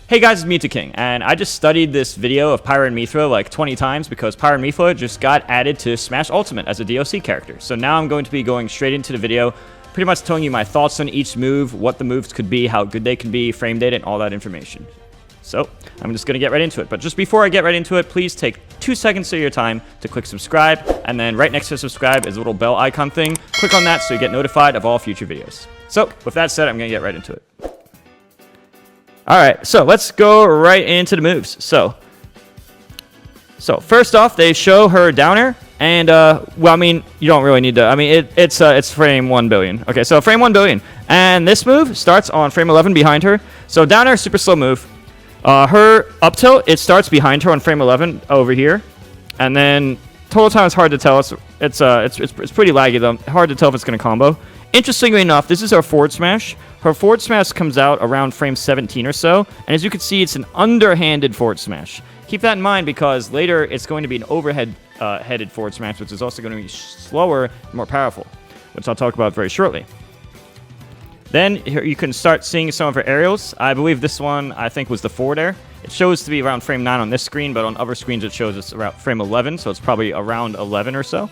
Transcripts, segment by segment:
Hey guys, it's Mew2king, and I just studied this video of Pyra and Mythra like 20 times because Pyra and Mythra just got added to Smash Ultimate as a DLC character. So now I'm going to be going straight into the video, pretty much telling you my thoughts on each move, what the moves could be, how good they can be, frame data, and all that information. So I'm just going to get right into it. But just before I get right into it, please take 2 seconds of your time to click subscribe, and then right next to subscribe is a little bell icon thing. Click on that so you get notified of all future videos. So with that said, I'm going to get right into it. Alright, so let's go right into the moves. So first off, they show her down air, and, well, I mean, you don't really need to, I mean, it's frame 1 billion. Okay, so frame 1 billion, and this move starts on frame 11 behind her. So down air, super slow move. Her up tilt, it starts behind her on frame 11 over here, and then total time is hard to tell. It's pretty laggy though. Hard to tell if it's gonna combo. Interestingly enough, this is her forward smash. Her forward smash comes out around frame 17 or so, and as you can see, it's an underhanded forward smash. Keep that in mind because later it's going to be an overhead headed forward smash, which is also going to be slower and more powerful, which I'll talk about very shortly. Then here you can start seeing some of her aerials. I believe this one, I think, was the forward air. It shows to be around frame 9 on this screen, but on other screens it shows it's around frame 11, so it's probably around 11 or so.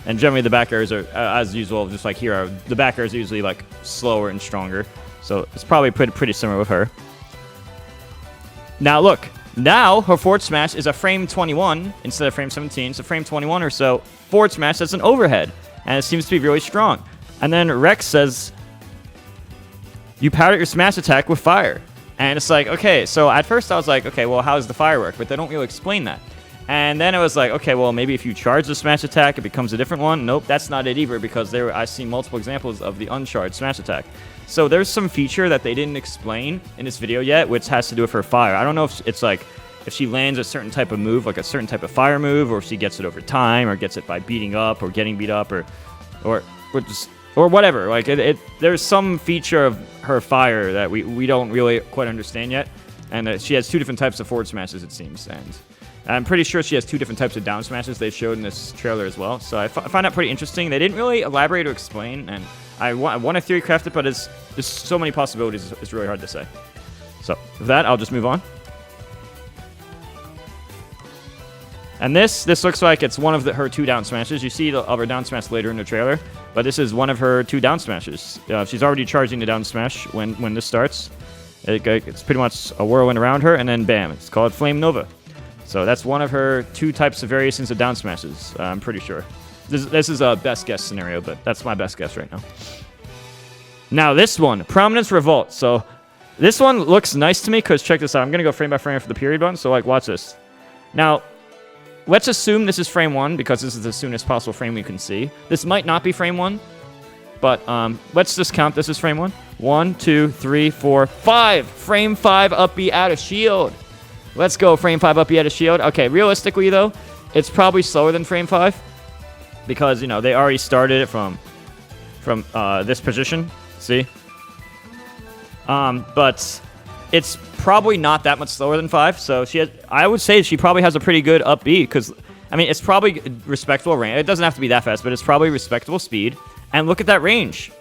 And generally the back airs are, as usual, just like here, the back airs are usually like slower and stronger. So it's probably pretty similar with her. Now look, now her forward smash is a frame 21 instead of frame 17. So frame 21 or so, forward smash that's an overhead. And it seems to be really strong. And then Rex says, you powered your smash attack with fire. And it's like, okay, so at first I was like, okay, well, how does the fire work? But they don't really explain that. And then it was like, okay, well, maybe if you charge the smash attack, it becomes a different one. Nope, that's not it either, because I see multiple examples of the uncharged smash attack. So there's some feature that they didn't explain in this video yet, which has to do with her fire. I don't know if it's like, if she lands a certain type of move, like a certain type of fire move, or if she gets it over time, or gets it by beating up, or getting beat up, or whatever. Like, there's some feature of her fire that we don't really quite understand yet. And she has 2 different types of forward smashes, it seems. And I'm pretty sure she has 2 different types of down smashes they showed in this trailer as well. So I find that pretty interesting. They didn't really elaborate or explain, and I want to theory craft it, but there's so many possibilities, it's really hard to say. So with that, I'll just move on. And this looks like it's one of her 2 down smashes. You see the other down smash later in the trailer, but this is one of her 2 down smashes. She's already charging the down smash when this starts. It's pretty much a whirlwind around her, and then bam, it's called Flame Nova. So that's one of her 2 types of variations of down smashes, I'm pretty sure. This is a best guess scenario, but that's my best guess right now. Now this one, Prominence Revolt. So this one looks nice to me because check this out. I'm going to go frame by frame for the period button, so like watch this. Now, let's assume this is frame 1 because this is the soonest possible frame we can see. This might not be frame 1, but let's just count this as frame 1. 1, 2, 3, 4, 5. Frame 5 Upbeat out of shield. Let's go, frame 5 Upbeat out of shield. Okay, realistically, though, it's probably slower than frame 5 because, you know, they already started it from this position. See? But it's probably not that much slower than 5, so I would say she probably has a pretty good Upbeat because, I mean, it's probably respectable range. It doesn't have to be that fast, but it's probably respectable speed. And look at that range.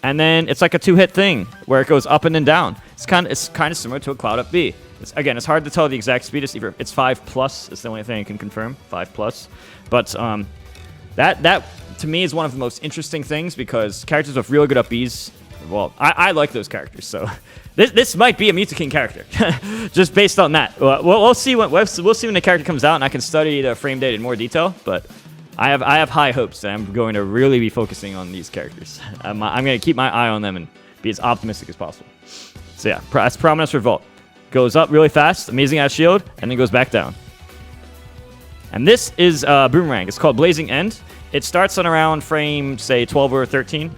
And then it's like a 2-hit thing where it goes up and then down. It's kind of similar to a Cloud Up B. Again, it's hard to tell the exact speed. It's 5+. It's the only thing I can confirm. 5+. But that to me is one of the most interesting things because characters with really good up Bs. Well, I like those characters. So this might be a Mew2king character, just based on that. We'll see when the character comes out, and I can study the frame data in more detail. But I have high hopes that I'm going to really be focusing on these characters. I'm going to keep my eye on them and be as optimistic as possible. So yeah, that's Prominence Revolt. Goes up really fast, amazing out of shield, and then goes back down. And this is Boomerang. It's called Blazing End. It starts on around frame, say, 12 or 13.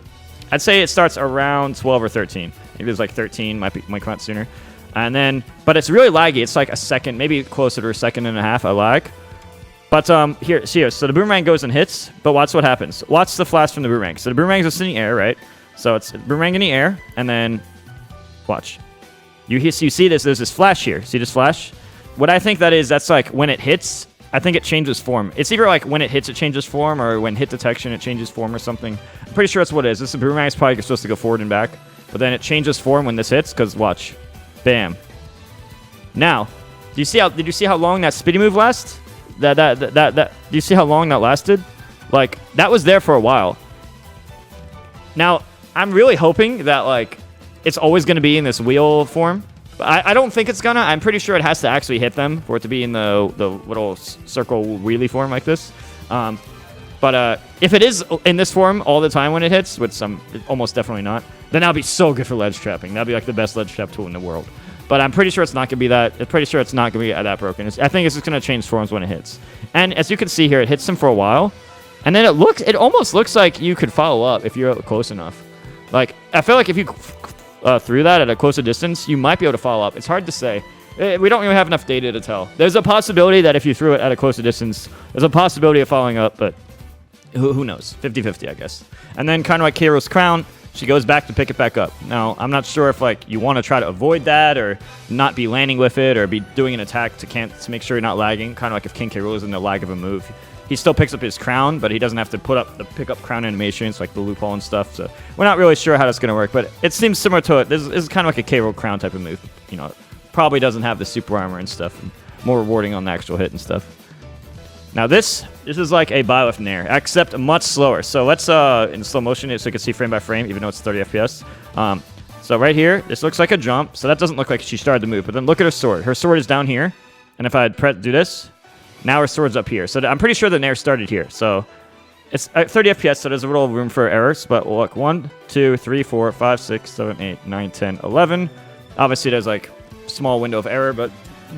I'd say it starts around 12 or 13. Maybe it's like 13, might come out sooner. And then, but it's really laggy. It's like a second, maybe closer to a second and a half, a lag. But here, so the Boomerang goes and hits, but watch what happens. Watch the flash from the Boomerang. So the Boomerang is in the air, right? So it's Boomerang in the air, and then watch. You see this, there's this flash here. See this flash? What I think that is, that's like when it hits, I think it changes form. It's either like when it hits, it changes form, or when hit detection, it changes form or something. I'm pretty sure that's what it is. This Boomerang is probably supposed to go forward and back, but then it changes form when this hits, because watch. Bam. Now, did you see how long that spitty move lasts? Do you see how long that lasted? Like, that was there for a while. Now, I'm really hoping that, like, it's always going to be in this wheel form. I don't think it's gonna. I'm pretty sure it has to actually hit them for it to be in the little circle wheelie form like this. But if it is in this form all the time when it hits, which almost definitely not, then that'll be so good for ledge trapping. That'll be like the best ledge trap tool in the world. But I'm pretty sure it's not gonna be that. I'm pretty sure it's not gonna be that broken. I think it's just gonna change forms when it hits. And as you can see here, it hits them for a while, and then it almost looks like you could follow up if you're close enough. Like, I feel like if you threw that at a closer distance, you might be able to follow up. It's hard to say. We don't really have enough data to tell. There's a possibility that if you threw it at a closer distance, there's a possibility of following up, but who knows? 50-50, I guess. And then kind of like Keiro's crown, she goes back to pick it back up. Now, I'm not sure if like you want to try to avoid that or not be landing with it or be doing an attack to make sure you're not lagging. Kind of like if King K. Rool is in the lag of a move. He still picks up his crown, but he doesn't have to put up the pick up crown animations like the loophole and stuff. So we're not really sure how that's going to work, but it seems similar to it. This is kind of like a K. Rool crown type of move. You know, probably doesn't have the super armor and stuff. And more rewarding on the actual hit and stuff. Now this is like a Byleth Nair, except much slower. So let's in slow motion so you can see frame by frame, even though it's 30 FPS. So right here, this looks like a jump. So that doesn't look like she started the move. But then look at her sword. Her sword is down here, and if I do this, now her sword's up here. So I'm pretty sure the Nair started here. So it's 30 FPS, so there's a little room for errors. But look, 1, 2, 3, 4, 5, 6, 7, 8, 9, 10, 11. Obviously, there's like small window of error, but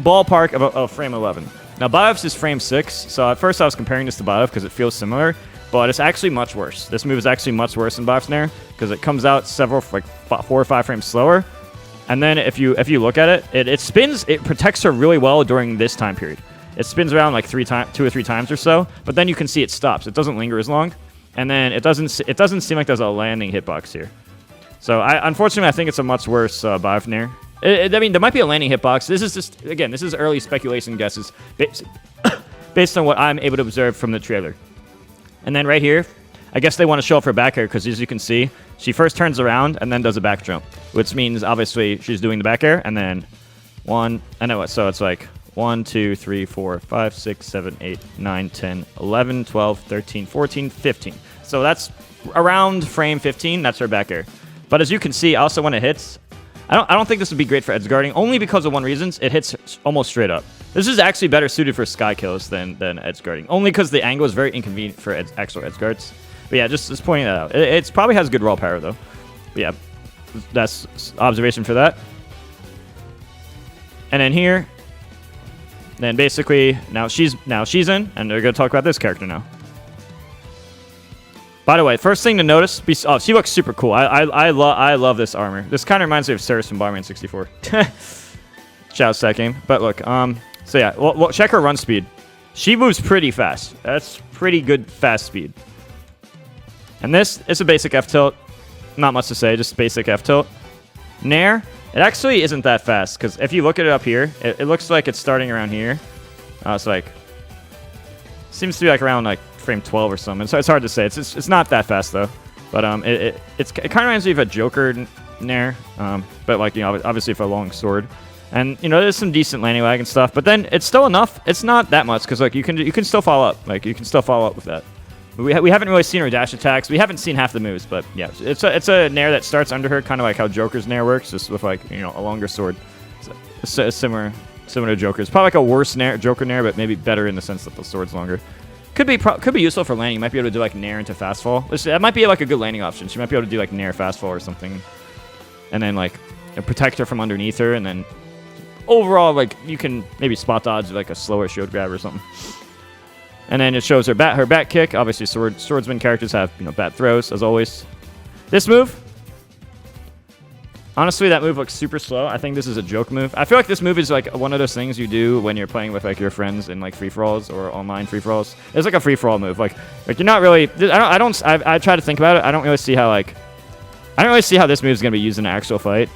ballpark of frame 11. Now, Byleth's is frame 6, so at first I was comparing this to Byleth because it feels similar, but it's actually much worse. This move is actually much worse than Byleth's Nair because it comes out like 4 or 5 frames slower. And then if you look at it, it spins, it protects her really well during this time period. It spins around like 2 or 3 times or so, but then you can see it stops. It doesn't linger as long, and then it doesn't seem like there's a landing hitbox here. So unfortunately, I think it's a much worse Byleth Nair. I mean, there might be a landing hitbox. This is just, again, this is early speculation guesses based on what I'm able to observe from the trailer. And then right here, I guess they want to show off her back air because as you can see, she first turns around and then does a back jump, which means obviously she's doing the back air and then so it's like 1, 2, 3, 4, 5, 6, 7, 8, 9, 10, 11, 12, 13, 14, 15. So that's around frame 15. That's her back air. But as you can see, also when it hits, I don't think this would be great for edge guarding, only because of one reason. It hits almost straight up. This is actually better suited for sky kills than edge guarding, only because the angle is very inconvenient for actual edge guards. But yeah, just pointing that out. It probably has good raw power though. But yeah, that's observation for that. And then here, then basically now she's in, and we're gonna talk about this character now. By the way, first thing to notice, she looks super cool. I love this armor. This kind of reminds me of Ceres from Bomberman 64. Shout that game. But look, so yeah, well, check her run speed. She moves pretty fast. That's pretty good fast speed. And this is a basic F tilt. Not much to say, just basic F tilt. Nair, it actually isn't that fast, because if you look at it up here, it looks like it's starting around here. It's like, seems to be like around like frame 12 or something. So it's hard to say. It's not that fast though. But it kind of reminds me of a Joker Nair. But like, you know, obviously for a long sword. And you know, there's some decent landing lag and stuff. But then it's still enough. It's not that much because like you can still follow up. Like you can still follow up with that. We haven't really seen her dash attacks. We haven't seen half the moves. But yeah, it's a Nair that starts under her, kind of like how Joker's Nair works, just with like, you know, a longer sword. It's similar to Joker's. Probably like a worse Joker Nair, but maybe better in the sense that the sword's longer. Could be useful for landing. You might be able to do like Nair into fast fall. That might be like a good landing option. She might be able to do like Nair fast fall or something, and then like protect her from underneath her, and then overall like you can maybe spot dodge like a slower shield grab or something. And then it shows her back kick. Obviously, swordsman characters have, you know, bat throws as always. This move, honestly, that move looks super slow. I think this is a joke move. I feel like this move is like one of those things you do when you're playing with like your friends in like free-for-alls or online free-for-alls. It's like a free-for-all move. Like you're not really. I try to think about it. I don't really see how this move is gonna be used in an actual fight.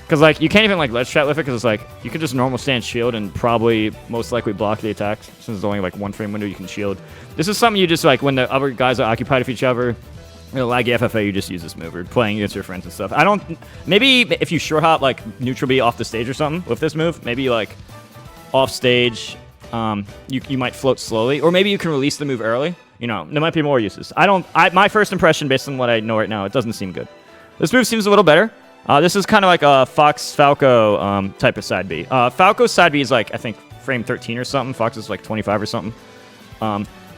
Because like you can't even like ledge trap with it because it's like you can just normal stand shield and probably most likely block the attacks since there's only like 1 frame window you can shield. This is something you just like when the other guys are occupied with each other. laggy FFA, you just use this move or playing against your friends and stuff. I don't. Maybe if you short hop like neutral B off the stage or something with this move, maybe like off stage, you might float slowly, or maybe you can release the move early. You know, there might be more uses. My first impression based on what I know right now, it doesn't seem good. This move seems a little better. This is kind of like a Fox Falco type of side B. Falco's side B is like, I think, frame 13 or something. Fox is like 25 or something.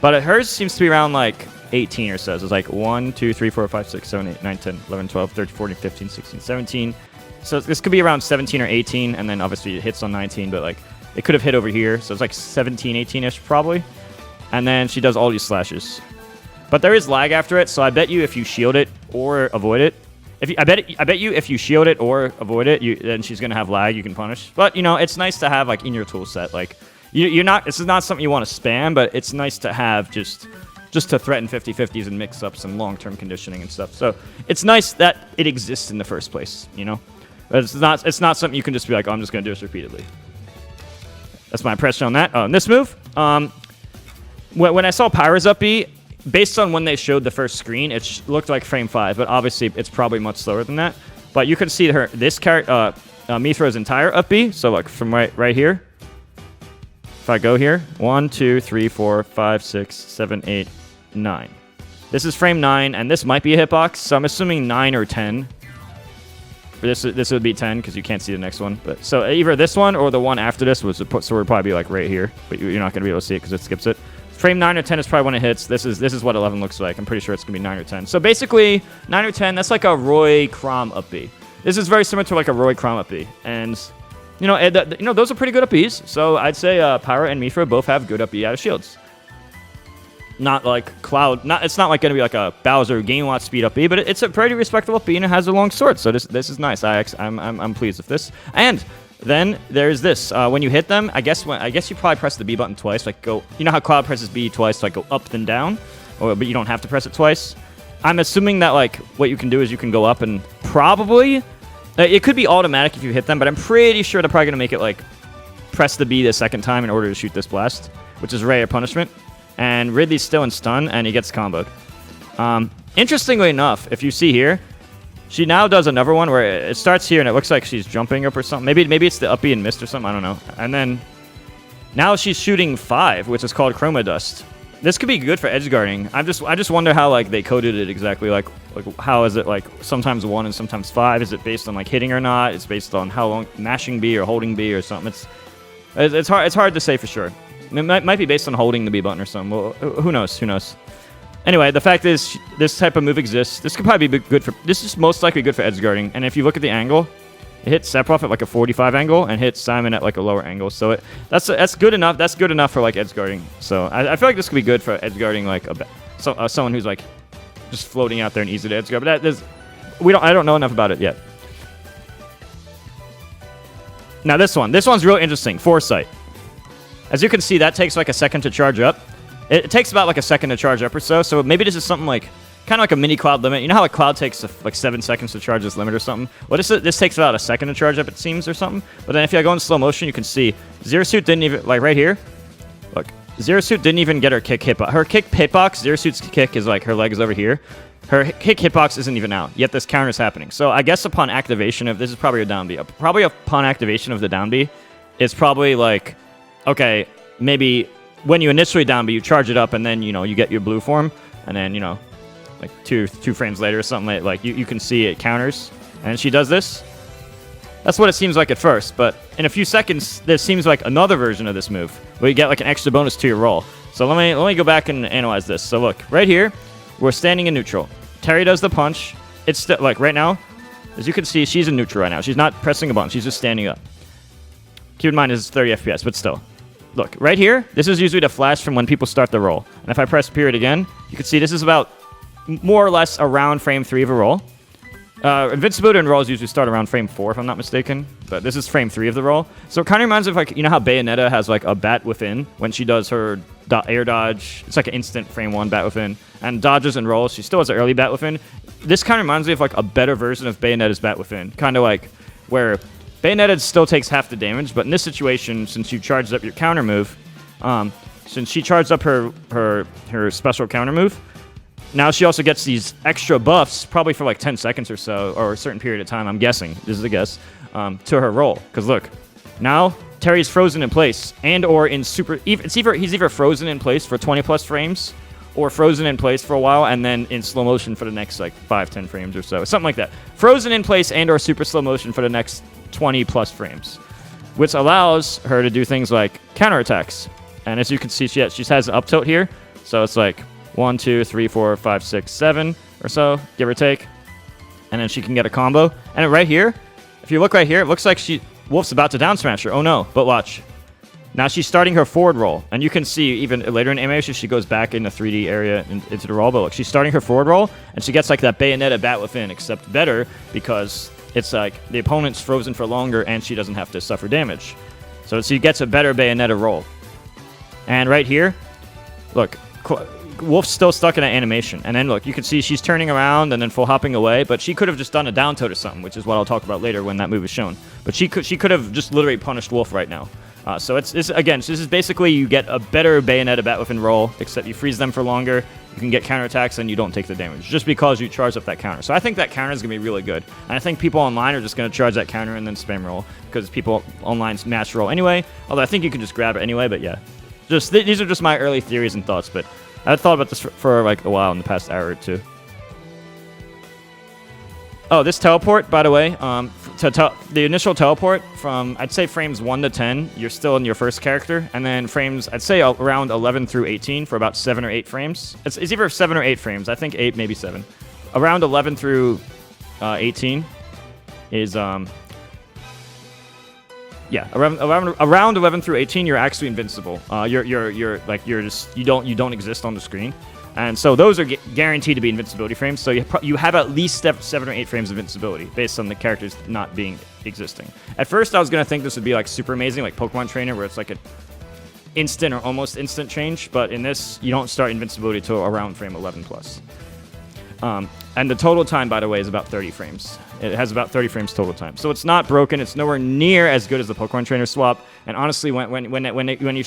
But hers seems to be around like 18 or so. So it's like 1, 2, 3, 4, 5, 6, 7, 8, 9, 10, 11, 12, 13, 14, 15, 16, 17. So this could be around 17 or 18, and then obviously it hits on 19, but like it could have hit over here. So it's like 17, 18-ish probably. And then she does all these slashes. But there is lag after it, so I bet you if you shield it or avoid it, I bet you if you shield it or avoid it, then she's gonna have lag you can punish. But you know, it's nice to have like in your tool set. Like you're not. This is not something you want to spam, but it's nice to have just to threaten 50-50s and mix up some long-term conditioning and stuff. So it's nice that it exists in the first place. You know, but it's not something you can just be like, oh, I'm just gonna do this repeatedly. That's my impression on that. And this move, when I saw Pyro's up B, based on when they showed the first screen, it looked like frame 5, but obviously it's probably much slower than that. But you can see this character, Mythra's entire up B. So like from right here, if I go here, 1, 2, 3, 4, 5, 6, 7, 8, 9. This is frame 9, and this might be a hitbox. So I'm assuming 9 or 10. This would be 10 because you can't see the next one. But so either this one or the one after this was so would probably be like right here, but you're not gonna be able to see it because it skips it. Frame 9 or 10 is probably when it hits. This is what 11 looks like. I'm pretty sure it's going to be 9 or 10. So basically, 9 or 10, that's like a Roy Crom up B. This is very similar to like a Roy Crom up B. And, you know, those are pretty good up Bs. So I'd say Pyra and Mythra both have good up B out of shields. Not like Cloud. It's not like going to be like a Bowser game watch speed up B, but it's a pretty respectable up B, and it has a long sword. So this is nice. I'm pleased with this. And then there's this. When you hit them, I guess you probably press the B button twice. Like go, you know how Cloud presses B twice to like go up then down, but you don't have to press it twice. I'm assuming that like what you can do is you can go up and probably it could be automatic if you hit them, but I'm pretty sure they're probably gonna make it like press the B the second time in order to shoot this blast, which is rare punishment. And Ridley's still in stun, and he gets comboed. Interestingly enough, if you see here, she now does another one where it starts here and it looks like she's jumping up or something. Maybe it's the Upbeat and missed or something. I don't know. And then now she's shooting 5, which is called Chroma Dust. This could be good for edge guarding. I just wonder how like they coded it exactly. Like how is it like sometimes 1 and sometimes 5? Is it based on like hitting or not? It's based on how long mashing B or holding B or something. It's hard to say for sure. It might be based on holding the B button or something. Well, who knows? Who knows? Anyway, the fact is, this type of move exists. This could probably be good for... This is most likely good for edge guarding. And if you look at the angle, it hits Sephiroth at like a 45 angle and hits Simon at like a lower angle. So that's good enough. That's good enough for like edge guarding. So I feel like this could be good for edge guarding like someone who's like just floating out there and easy to edge guard. But I don't know enough about it yet. Now this one's real interesting. Foresight. As you can see, that takes like a second to charge up. It takes about like a second to charge up or so. So maybe this is something like kind of like a mini Cloud limit. You know how like Cloud takes like 7 seconds to charge this limit or something? Well, this takes about a second to charge up, it seems, or something. But then if you go in slow motion, you can see Zero Suit didn't even, like right here. Look, Zero Suit didn't even get her kick hitbox. Her kick hitbox, Zero Suit's kick is like her leg is over here. Her kick hitbox isn't even out, yet this counter is happening. So I guess upon activation of, this is probably a down B. Probably upon activation of the down B, it's probably like, okay, maybe when you initially down B, you charge it up, and then, you know, you get your blue form, and then, you know, like two frames later or something, like you can see it counters, and she does this. That's what it seems like at first, but in a few seconds, there seems like another version of this move, where you get like an extra bonus to your roll. So let me go back and analyze this. So look, right here, we're standing in neutral. Terry does the punch. It's still, like right now, as you can see, she's in neutral right now. She's not pressing a button, she's just standing up. Keep in mind, this is 30 FPS, but still. Look, right here, this is usually the flash from when people start the roll. And if I press period again, you can see this is about more or less around frame 3 of a roll. Invincibility and rolls usually start around frame 4, if I'm not mistaken. But this is frame 3 of the roll. So it kind of reminds me of, like, you know how Bayonetta has, like, a bat within when she does her air dodge. It's like an instant frame 1 bat within. And dodges and rolls, she still has an early bat within. This kind of reminds me of, like, a better version of Bayonetta's bat within. Kind of like where Bayonetta still takes half the damage, but in this situation, since you charged up your counter move, since she charged up her special counter move, now she also gets these extra buffs, probably for like 10 seconds or so, or a certain period of time, I'm guessing. This is a guess. To her roll. Because look, now Terry's frozen in place, and or in super... he's either frozen in place for 20 plus frames, or frozen in place for a while, and then in slow motion for the next like 5-10 frames or so. Something like that. Frozen in place and or super slow motion for the next 20 plus frames. Which allows her to do things like counterattacks. And as you can see, she has an up tilt here. So it's like 1, 2, 3, 4, 5, 6, 7 or so, give or take. And then she can get a combo. And right here, if you look right here, it looks like Wolf's about to down smash her. Oh no, but watch. Now she's starting her forward roll. And you can see even later in animation, she goes back in the 3D area into the roll. But look, she's starting her forward roll, and she gets like that Bayonetta bat within, except better because it's like the opponent's frozen for longer and she doesn't have to suffer damage. So she gets a better Bayonetta roll. And right here, look, Wolf's still stuck in an animation. And then look, you can see she's turning around and then full hopping away, but she could have just done a down tilt or something, which is what I'll talk about later when that move is shown. But she could have just literally punished Wolf right now. So this is basically you get a better Bayonetta bat within roll, except you freeze them for longer, you can get counterattacks, and you don't take the damage, just because you charge up that counter. So I think that counter is going to be really good. And I think people online are just going to charge that counter and then spam roll, because people online match roll anyway, although I think you can just grab it anyway, but yeah. These are just my early theories and thoughts, but I've thought about this for like a while in the past hour or two. Oh, this teleport, by the way, the initial teleport from, I'd say frames 1 to 10, you're still in your first character, and then frames, I'd say around 11 through 18 for about 7 or 8 frames. It's either 7 or 8 frames. I think 8, maybe 7. Around 11 through 18 is, yeah, around 11 through 18, you're actually invincible. You don't exist on the screen. And so those are guaranteed to be invincibility frames. So you have at least 7 or 8 frames of invincibility based on the characters not being existing. At first, I was going to think this would be like super amazing, like Pokemon Trainer, where it's like an instant or almost instant change. But in this, you don't start invincibility till around frame 11 plus. And the total time, by the way, is about 30 frames. It has about 30 frames total time. So it's not broken. It's nowhere near as good as the Pokemon Trainer swap. And honestly, when they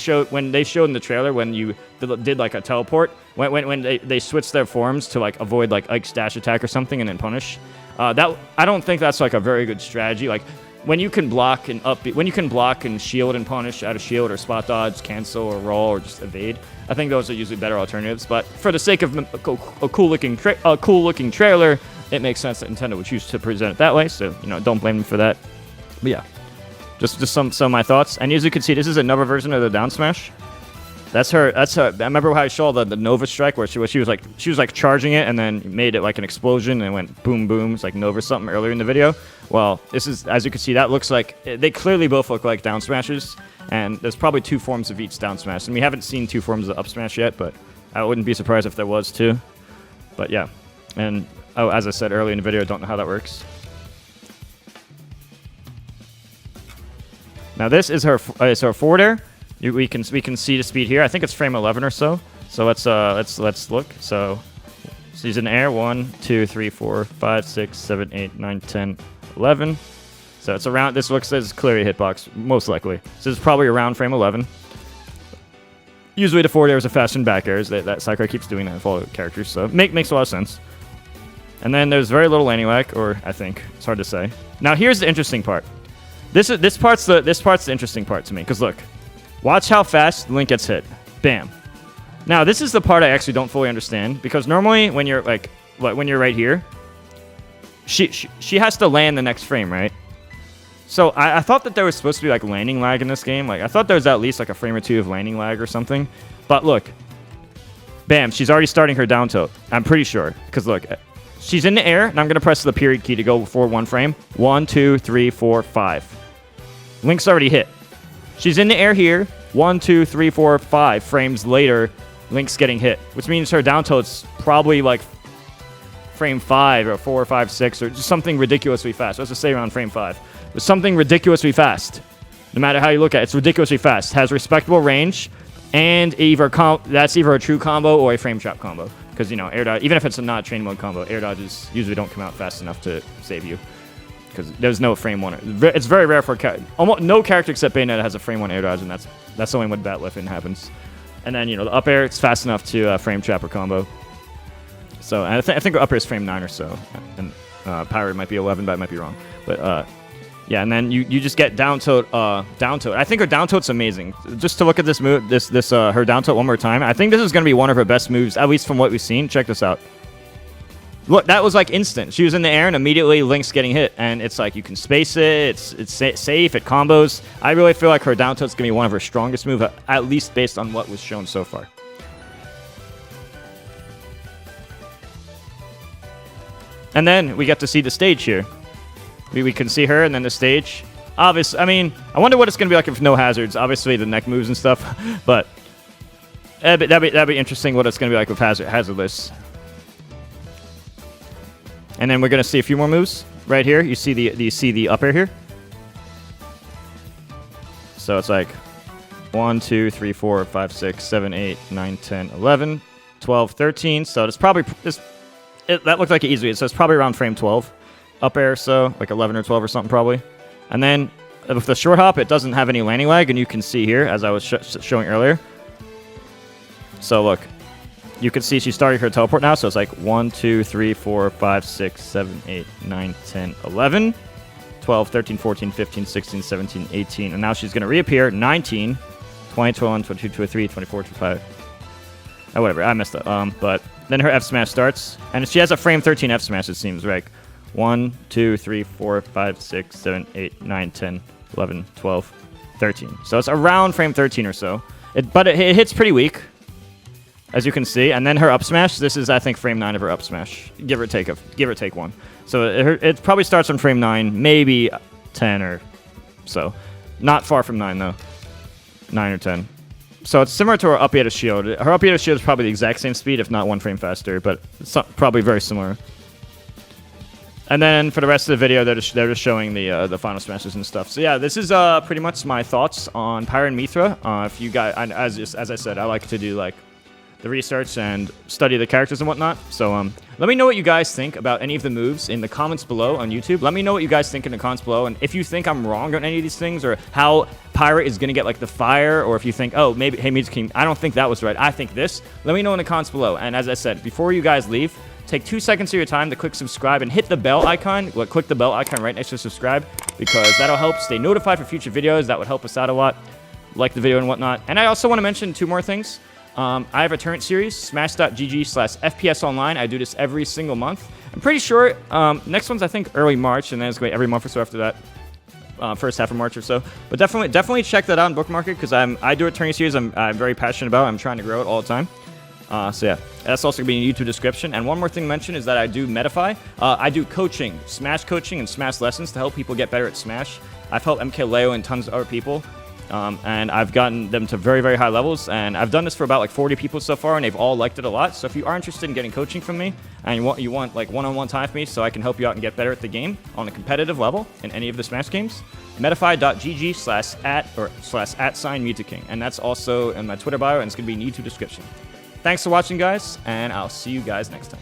showed in the trailer, when you did like a teleport, when they switched their forms to like avoid like Ike's dash attack or something and then punish, that I don't think that's like a very good strategy. Like when you can block and shield and punish out of shield or spot dodge, cancel or roll or just evade, I think those are usually better alternatives. But for the sake of a cool looking trailer, it makes sense that Nintendo would choose to present it that way. So don't blame them for that. But yeah, just some of my thoughts. And as you can see, this is another version of the down smash. That's her. I remember how I saw the Nova Strike, where she was like charging it and then made it like an explosion and went boom boom. It's like Nova something earlier in the video. Well, this is, as you can see, that looks like they clearly both look like down smashes, and there's probably 2 forms of each down smash. And we haven't seen 2 forms of up smash yet, but I wouldn't be surprised if there was 2. But yeah, and as I said earlier in the video, I don't know how that works. Now this is her forward air. We can see the speed here. I think it's frame 11 or so. So let's look. So she's in air. 1, 2, 3, 4, 5, 6, 7, 8, 9, 10, 11. So it's around. This looks as clearly a hitbox, most likely. So it's probably around frame 11. Usually the forward air is a fast and back airs. That Sakurai keeps doing that with all the characters. So makes a lot of sense. And then there's very little landing lag, or I think it's hard to say. Now here's the interesting part. This part's the interesting part to me, because look. Watch how fast Link gets hit. Bam. Now, this is the part I actually don't fully understand, because normally when you're right here, she has to land the next frame, right? So I thought that there was supposed to be like landing lag in this game. Like I thought there was at least like a frame or 2 of landing lag or something. But look. Bam, she's already starting her down tilt. I'm pretty sure, because look, she's in the air, and I'm going to press the period key to go forward 1 frame. 1, 2, 3, 4, 5. Link's already hit. She's in the air here. 1, 2, 3, 4, 5 frames later, Link's getting hit, which means her down tilt's probably like frame 5 or 4 or 5, 6 or just something ridiculously fast. Let's just say around frame 5. But something ridiculously fast. No matter how you look at it, it's ridiculously fast. Has respectable range, and that's either a true combo or a frame trap combo. Because air dodge, even if it's not a train mode combo, air dodges usually don't come out fast enough to save you. Because there's no frame 1. It's very rare for almost no character except Bayonetta has a frame 1 air dodge, and that's only when bat lift happens. And then the up air, it's fast enough to frame trap or combo. So I think up air is frame 9 or so, and Pyro might be 11, but I might be wrong. But yeah, and then you just get down tilt, down tilt. I think her down tilt's amazing. Just to look at this move, her down tilt one more time. I think this is gonna be one of her best moves, at least from what we've seen. Check this out. Look, that was like instant. She was in the air and immediately Link's getting hit, and it's like you can space it. It's safe. It combos. I really feel like her down tilt's gonna be one of her strongest moves, at least based on what was shown so far. And then we get to see the stage here. We can see her and then the stage. Obviously, I mean, I wonder what it's gonna be like if no hazards. Obviously, the neck moves and stuff, but that'd be interesting. What it's gonna be like with hazardless. And then we're gonna see a few more moves right here. You see the up air here. So it's like 1, 2, 3, 4, 5, 6, 7, 8, 9, 10, 11, 12, 13. So it's probably that looked like it easily. So it's probably around frame 12 up air. So like 11 or 12 or something probably. And then with the short hop, it doesn't have any landing lag, and you can see here as I was showing earlier. So look. You can see she's starting her teleport now, so it's like 1, 2, 3, 4, 5, 6, 7, 8, 9, 10, 11, 12, 13, 14, 15, 16, 17, 18, and now she's going to reappear 19, 20, 21, 22, 23, 24, 25. Oh, whatever, I messed up. But then her F smash starts, and she has a frame 13 F smash, it seems, right? 1, 2, 3, 4, 5, 6, 7, 8, 9, 10, 11, 12, 13. So it's around frame 13 or so. But it hits pretty weak, as you can see, and then her up smash. This is, I think, frame 9 of her up smash, give or take one. So it probably starts on frame 9, maybe 10 or so. Not far from 9 though, 9 or 10. So it's similar to her up to shield. Her up to shield is probably the exact same speed, if not 1 frame faster, but it's probably very similar. And then for the rest of the video, they're just showing the final smashes and stuff. So yeah, this is pretty much my thoughts on Pyra and Mythra. If you guys, as I said, I like to do like the research and study the characters and whatnot. So let me know what you guys think about any of the moves in the comments below on YouTube. Let me know what you guys think in the comments below, and if you think I'm wrong on any of these things, or how Pyra is gonna get like the fire, or if you think, oh, maybe, hey, Mew2king, I don't think that was right, I think this. Let me know in the comments below. And as I said, before you guys leave, take 2 seconds of your time to click subscribe and hit the bell icon. Click the bell icon right next to subscribe, because that'll help stay notified for future videos. That would help us out a lot. Like the video and whatnot. And I also want to mention 2 more things. I have a tournament series, smash.gg/FPS online. I do this every single month. I'm pretty sure next one's, I think, early March, and then it's going to be every month or so after that, first half of March or so. But definitely check that out and bookmark it, because I do a tournament series I'm very passionate about. I'm trying to grow it all the time. So yeah, that's also going to be in the YouTube description. And one more thing to mention is that I do Metafy. I do coaching, Smash coaching and Smash lessons to help people get better at Smash. I've helped MKLeo and tons of other people. And I've gotten them to very, very high levels, and I've done this for about like 40 people so far, and they've all liked it a lot. So if you are interested in getting coaching from me, and you want like one-on-one time with me so I can help you out and get better at the game on a competitive level in any of the Smash games, metafy.gg/@Mew2king, and that's also in my Twitter bio, and it's going to be in the YouTube description. Thanks for watching, guys, and I'll see you guys next time.